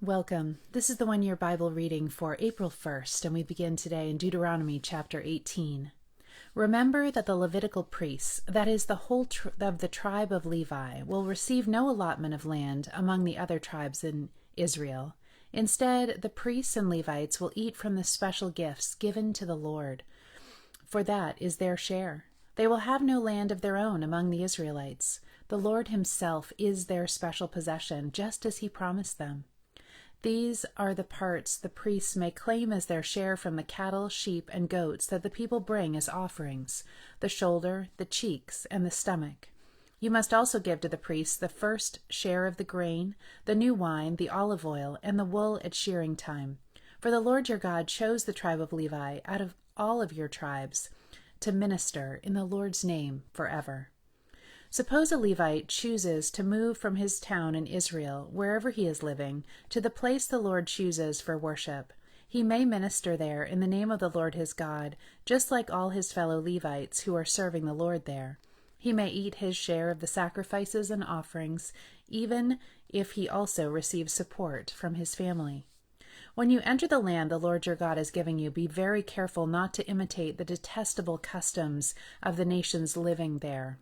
Welcome. This is the one-year Bible reading for April 1st, and we begin today in Deuteronomy chapter 18. Remember that the Levitical priests, that is, the whole of the tribe of Levi, will receive no allotment of land among the other tribes in Israel. Instead, the priests and Levites will eat from the special gifts given to the Lord, for that is their share. They will have no land of their own among the Israelites. The Lord himself is their special possession, just as he promised them. These are the parts the priests may claim as their share from the cattle, sheep, and goats that the people bring as offerings: the shoulder, the cheeks, and the stomach. You must also give to the priests the first share of the grain, the new wine, the olive oil, and the wool at shearing time. For the Lord your God chose the tribe of Levi out of all of your tribes to minister in the Lord's name forever. Suppose a Levite chooses to move from his town in Israel, wherever he is living, to the place the Lord chooses for worship. He may minister there in the name of the Lord his God, just like all his fellow Levites who are serving the Lord there. He may eat his share of the sacrifices and offerings, even if he also receives support from his family. When you enter the land the Lord your God is giving you, be very careful not to imitate the detestable customs of the nations living there.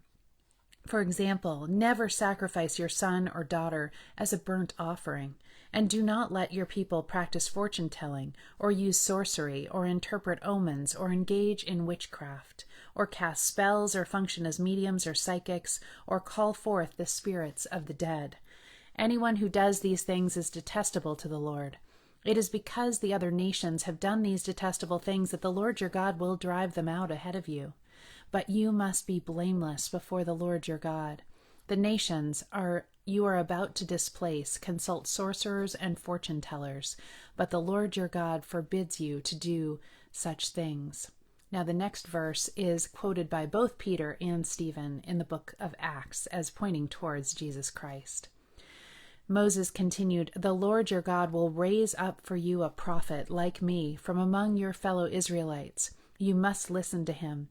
For example, never sacrifice your son or daughter as a burnt offering, and do not let your people practice fortune-telling, or use sorcery, or interpret omens, or engage in witchcraft, or cast spells, or function as mediums or psychics, or call forth the spirits of the dead. Anyone who does these things is detestable to the Lord. It is because the other nations have done these detestable things that the Lord your God will drive them out ahead of you. But you must be blameless before the Lord your God. The nations you are about to displace consult sorcerers and fortune-tellers, but the Lord your God forbids you to do such things. Now the next verse is quoted by both Peter and Stephen in the book of Acts as pointing towards Jesus Christ. Moses continued, "The Lord your God will raise up for you a prophet like me from among your fellow Israelites. You must listen to him.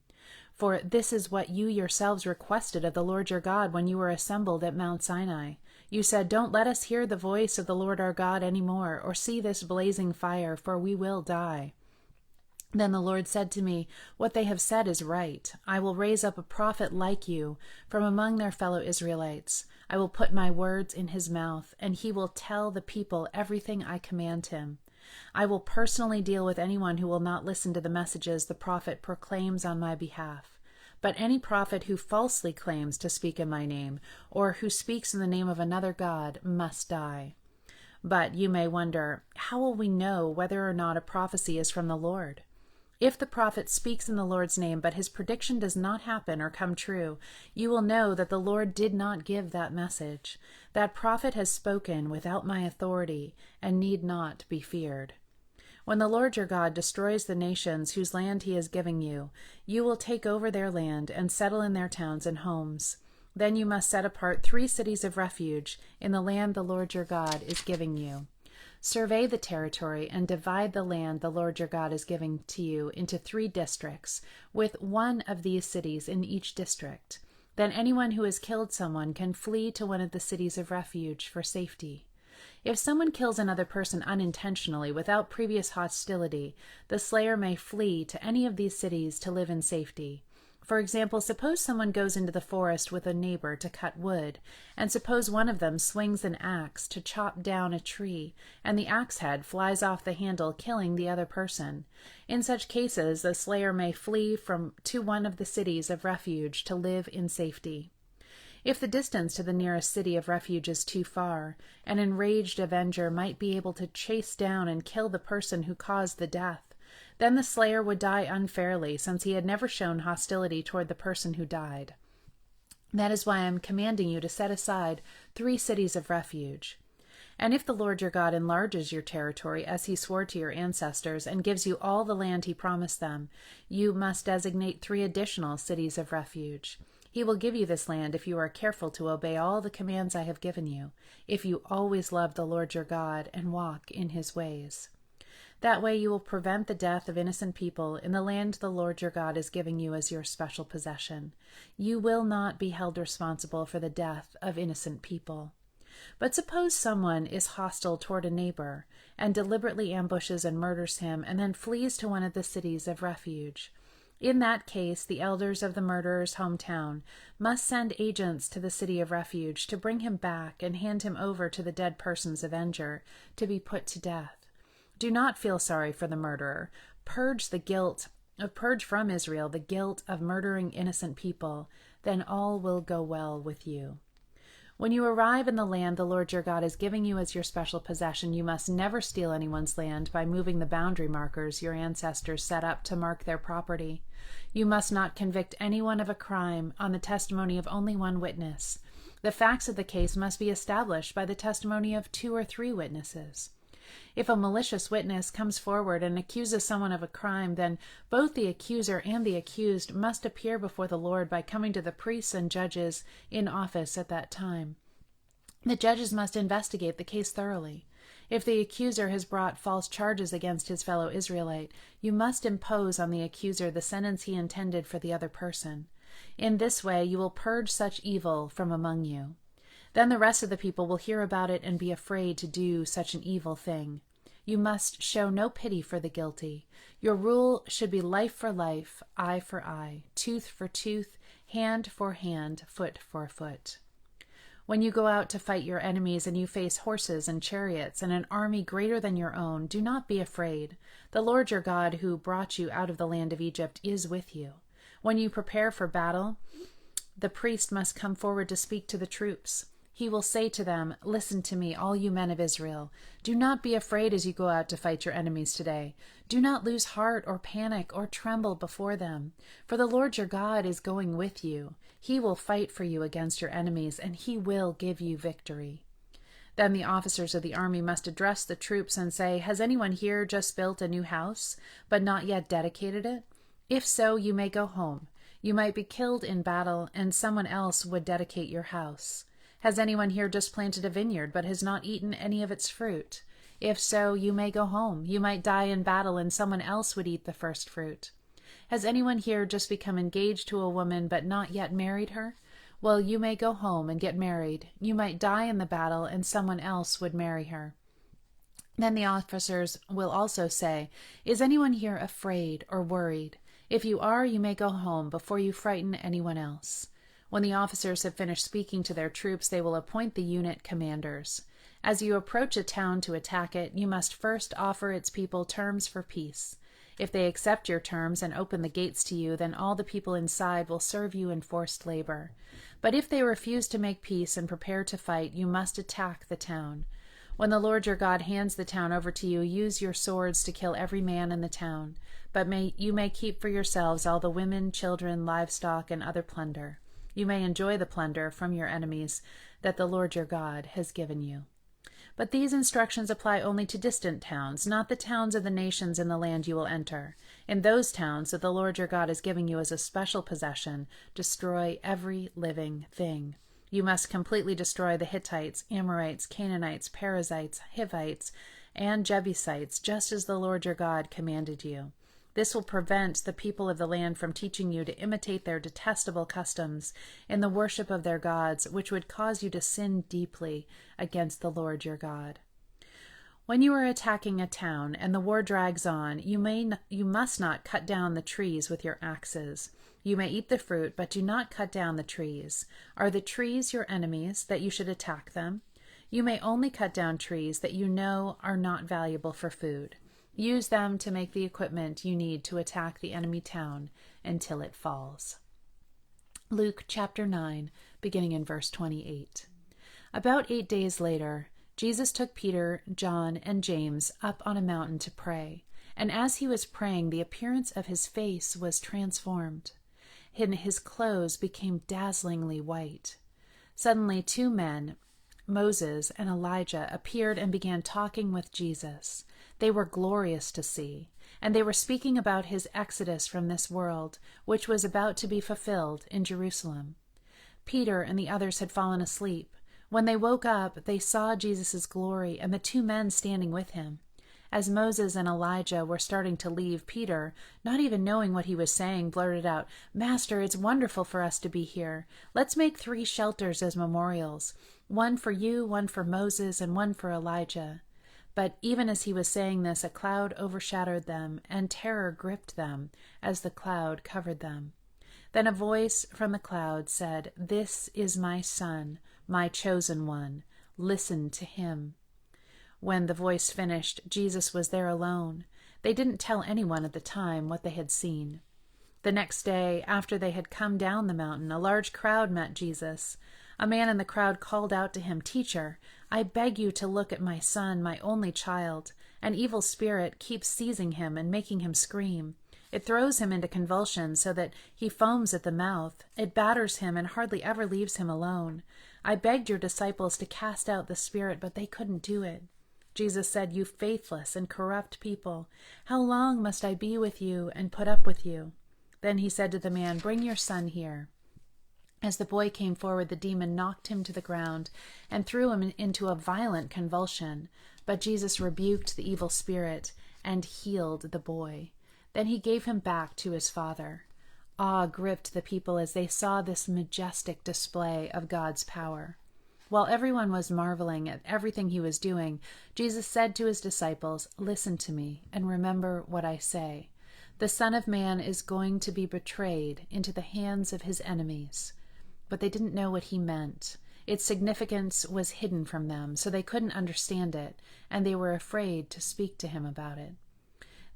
For this is what you yourselves requested of the Lord your God when you were assembled at Mount Sinai. You said, 'Don't let us hear the voice of the Lord our God any more, or see this blazing fire, for we will die.' Then the Lord said to me, 'What they have said is right. I will raise up a prophet like you from among their fellow Israelites. I will put my words in his mouth, and he will tell the people everything I command him. I will personally deal with anyone who will not listen to the messages the prophet proclaims on my behalf. But any prophet who falsely claims to speak in my name, or who speaks in the name of another god, must die.' But you may wonder, how will we know whether or not a prophecy is from the Lord? If the prophet speaks in the Lord's name, but his prediction does not happen or come true, you will know that the Lord did not give that message. That prophet has spoken without my authority and need not be feared. When the Lord your God destroys the nations whose land he is giving you, you will take over their land and settle in their towns and homes. Then you must set apart 3 cities of refuge in the land the Lord your God is giving you. Survey the territory and divide the land the Lord your God is giving to you into 3 districts, with one of these cities in each district. Then anyone who has killed someone can flee to one of the cities of refuge for safety. If someone kills another person unintentionally without previous hostility, the slayer may flee to any of these cities to live in safety. For example, suppose someone goes into the forest with a neighbor to cut wood, and suppose one of them swings an axe to chop down a tree, and the axe head flies off the handle, killing the other person. In such cases, the slayer may flee to one of the cities of refuge to live in safety. If the distance to the nearest city of refuge is too far, an enraged avenger might be able to chase down and kill the person who caused the death. Then the slayer would die unfairly, since he had never shown hostility toward the person who died. That is why I am commanding you to set aside 3 cities of refuge. And if the Lord your God enlarges your territory, as he swore to your ancestors, and gives you all the land he promised them, you must designate 3 additional cities of refuge. He will give you this land if you are careful to obey all the commands I have given you, if you always love the Lord your God and walk in his ways. That way you will prevent the death of innocent people in the land the Lord your God is giving you as your special possession. You will not be held responsible for the death of innocent people. But suppose someone is hostile toward a neighbor and deliberately ambushes and murders him and then flees to one of the cities of refuge. In that case, the elders of the murderer's hometown must send agents to the city of refuge to bring him back and hand him over to the dead person's avenger to be put to death. Do not feel sorry for the murderer. Purge from Israel the guilt of murdering innocent people. Then all will go well with you. When you arrive in the land the Lord your God is giving you as your special possession, you must never steal anyone's land by moving the boundary markers your ancestors set up to mark their property. You must not convict anyone of a crime on the testimony of only one witness. The facts of the case must be established by the testimony of 2 or 3 witnesses. If a malicious witness comes forward and accuses someone of a crime, then both the accuser and the accused must appear before the Lord by coming to the priests and judges in office at that time. The judges must investigate the case thoroughly. If the accuser has brought false charges against his fellow Israelite, you must impose on the accuser the sentence he intended for the other person. In this way you will purge such evil from among you. Then the rest of the people will hear about it and be afraid to do such an evil thing. You must show no pity for the guilty. Your rule should be life for life, eye for eye, tooth for tooth, hand for hand, foot for foot. When you go out to fight your enemies and you face horses and chariots and an army greater than your own, do not be afraid. The Lord your God, who brought you out of the land of Egypt, is with you. When you prepare for battle, the priest must come forward to speak to the troops. He will say to them, "Listen to me, all you men of Israel. Do not be afraid as you go out to fight your enemies today. Do not lose heart or panic or tremble before them. For the Lord your God is going with you. He will fight for you against your enemies, and he will give you victory." Then the officers of the army must address the troops and say, "Has anyone here just built a new house, but not yet dedicated it? If so, you may go home. You might be killed in battle, and someone else would dedicate your house. Has anyone here just planted a vineyard, but has not eaten any of its fruit? If so, you may go home. You might die in battle, and someone else would eat the first fruit. Has anyone here just become engaged to a woman, but not yet married her? Well, you may go home and get married. You might die in the battle, and someone else would marry her." Then the officers will also say, "Is anyone here afraid or worried? If you are, you may go home before you frighten anyone else." When the officers have finished speaking to their troops, they will appoint the unit commanders. As you approach a town to attack it, you must first offer its people terms for peace. If they accept your terms and open the gates to you, then all the people inside will serve you in forced labor. But if they refuse to make peace and prepare to fight, you must attack the town. When the Lord your God hands the town over to you, use your swords to kill every man in the town. But you may keep for yourselves all the women, children, livestock, and other plunder. You may enjoy the plunder from your enemies that the Lord your God has given you. But these instructions apply only to distant towns, not the towns of the nations in the land you will enter. In those towns that the Lord your God is giving you as a special possession, destroy every living thing. You must completely destroy the Hittites, Amorites, Canaanites, Perizzites, Hivites, and Jebusites, just as the Lord your God commanded you. This will prevent the people of the land from teaching you to imitate their detestable customs in the worship of their gods, which would cause you to sin deeply against the Lord your God. When you are attacking a town and the war drags on, you must not cut down the trees with your axes. You may eat the fruit, but do not cut down the trees. Are the trees your enemies, that you should attack them? You may only cut down trees that you know are not valuable for food. Use them to make the equipment you need to attack the enemy town until it falls. Luke chapter 9, beginning in verse 28. About 8 days later, Jesus took Peter, John, and James up on a mountain to pray, and as he was praying, the appearance of his face was transformed, and his clothes became dazzlingly white. Suddenly 2 men, Moses and Elijah, appeared and began talking with Jesus. They were glorious to see, and they were speaking about his exodus from this world, which was about to be fulfilled in Jerusalem. Peter and the others had fallen asleep. When they woke up, they saw Jesus' glory and the 2 men standing with him. As Moses and Elijah were starting to leave, Peter, not even knowing what he was saying, blurted out, "Master, it's wonderful for us to be here. Let's make 3 shelters as memorials. one for you, one for Moses, and one for Elijah." But even as he was saying this, a cloud overshadowed them, and terror gripped them as the cloud covered them. Then a voice from the cloud said, "This is my Son, my chosen one. Listen to him." When the voice finished, Jesus was there alone. They didn't tell anyone at the time what they had seen. The next day, after they had come down the mountain, a large crowd met Jesus. A man in the crowd called out to him, "Teacher, I beg you to look at my son, my only child. An evil spirit keeps seizing him and making him scream. It throws him into convulsions so that he foams at the mouth. It batters him and hardly ever leaves him alone. I begged your disciples to cast out the spirit, but they couldn't do it." Jesus said, "You faithless and corrupt people, how long must I be with you and put up with you?" Then he said to the man, "Bring your son here." As the boy came forward, the demon knocked him to the ground and threw him into a violent convulsion. But Jesus rebuked the evil spirit and healed the boy. Then he gave him back to his father. Awe gripped the people as they saw this majestic display of God's power. While everyone was marveling at everything he was doing, Jesus said to his disciples, "Listen to me and remember what I say. The Son of Man is going to be betrayed into the hands of his enemies." But they didn't know what he meant. Its significance was hidden from them, so they couldn't understand it, and they were afraid to speak to him about it.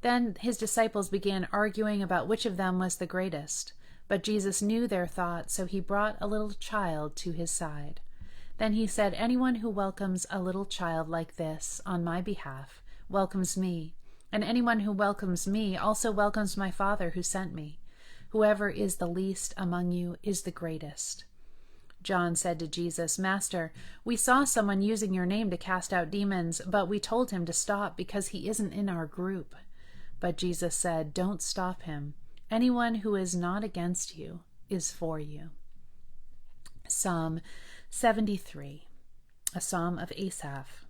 Then his disciples began arguing about which of them was the greatest. But Jesus knew their thoughts, so he brought a little child to his side. Then he said, "Anyone who welcomes a little child like this on my behalf welcomes me, and anyone who welcomes me also welcomes my Father who sent me. Whoever is the least among you is the greatest." John said to Jesus, "Master, we saw someone using your name to cast out demons, but we told him to stop because he isn't in our group." But Jesus said, "Don't stop him. Anyone who is not against you is for you." Psalm 73, a psalm of Asaph.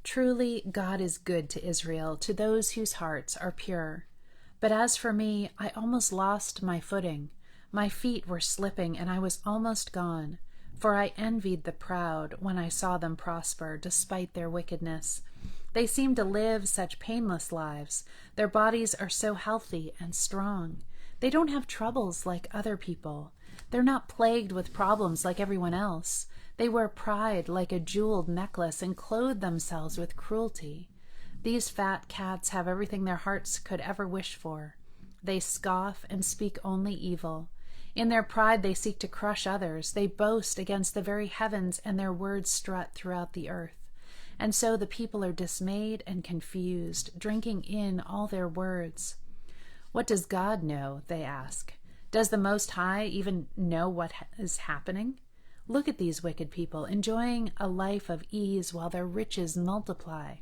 Truly, God is good to Israel, to those whose hearts are pure. But as for me, I almost lost my footing. My feet were slipping, and I was almost gone. For I envied the proud when I saw them prosper, despite their wickedness. They seem to live such painless lives. Their bodies are so healthy and strong. They don't have troubles like other people. They're not plagued with problems like everyone else. They wear pride like a jeweled necklace and clothe themselves with cruelty. These fat cats have everything their hearts could ever wish for. They scoff and speak only evil. In their pride they seek to crush others. They boast against the very heavens, and their words strut throughout the earth. And so the people are dismayed and confused, drinking in all their words. What does God know? They ask. Does the Most High even know what is happening? Look at these wicked people, enjoying a life of ease while their riches multiply.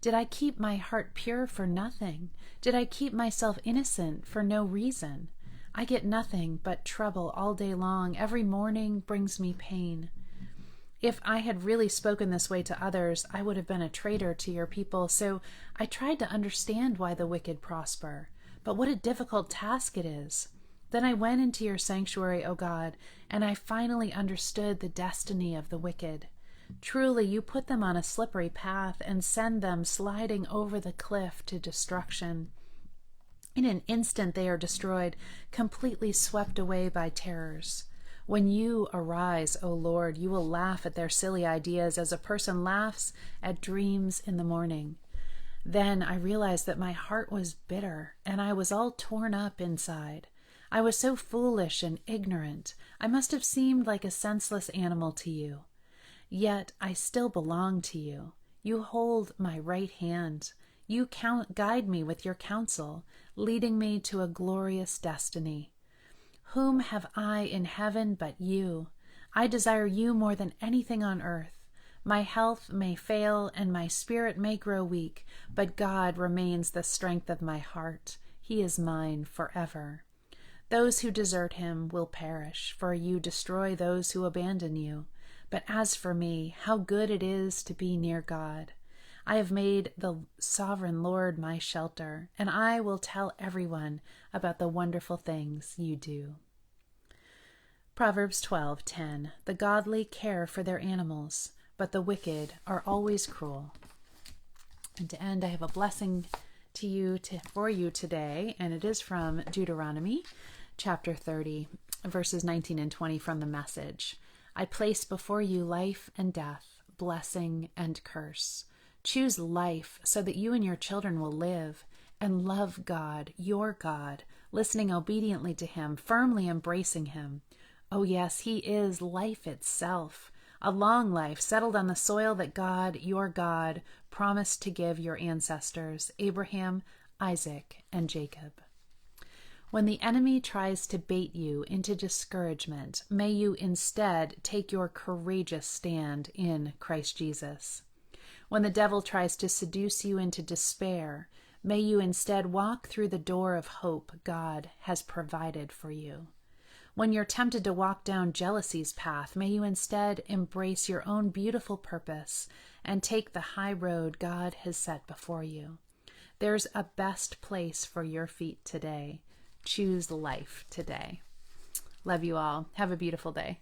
Did I keep my heart pure for nothing? Did I keep myself innocent for no reason? I get nothing but trouble all day long. Every morning brings me pain. If I had really spoken this way to others, I would have been a traitor to your people. So I tried to understand why the wicked prosper. But what a difficult task it is. Then I went into your sanctuary, O God, and I finally understood the destiny of the wicked. Truly, you put them on a slippery path and send them sliding over the cliff to destruction. In an instant they are destroyed, completely swept away by terrors. When you arise, O Lord, you will laugh at their silly ideas as a person laughs at dreams in the morning. Then I realized that my heart was bitter, and I was all torn up inside. I was so foolish and ignorant. I must have seemed like a senseless animal to you. Yet I still belong to you. You hold my right hand. You guide me with your counsel, leading me to a glorious destiny. Whom have I in heaven but you? I desire you more than anything on earth. My health may fail and my spirit may grow weak, but God remains the strength of my heart. He is mine forever. Those who desert him will perish, for you destroy those who abandon you. But as for me, how good it is to be near God. I have made the sovereign Lord my shelter, and I will tell everyone about the wonderful things you do. Proverbs 12:10. The godly care for their animals, but the wicked are always cruel. And to end, I have a blessing for you today, and it is from Deuteronomy chapter 30, verses 19 and 20 from the Message. I place before you life and death, blessing and curse. Choose life so that you and your children will live and love God, your God, listening obediently to Him, firmly embracing Him. Oh yes, He is life itself, a long life settled on the soil that God, your God, promised to give your ancestors, Abraham, Isaac, and Jacob. When the enemy tries to bait you into discouragement, may you instead take your courageous stand in Christ Jesus. When the devil tries to seduce you into despair, may you instead walk through the door of hope God has provided for you. When you're tempted to walk down jealousy's path, may you instead embrace your own beautiful purpose and take the high road God has set before you. There's a best place for your feet today. Choose life today. Love you all. Have a beautiful day.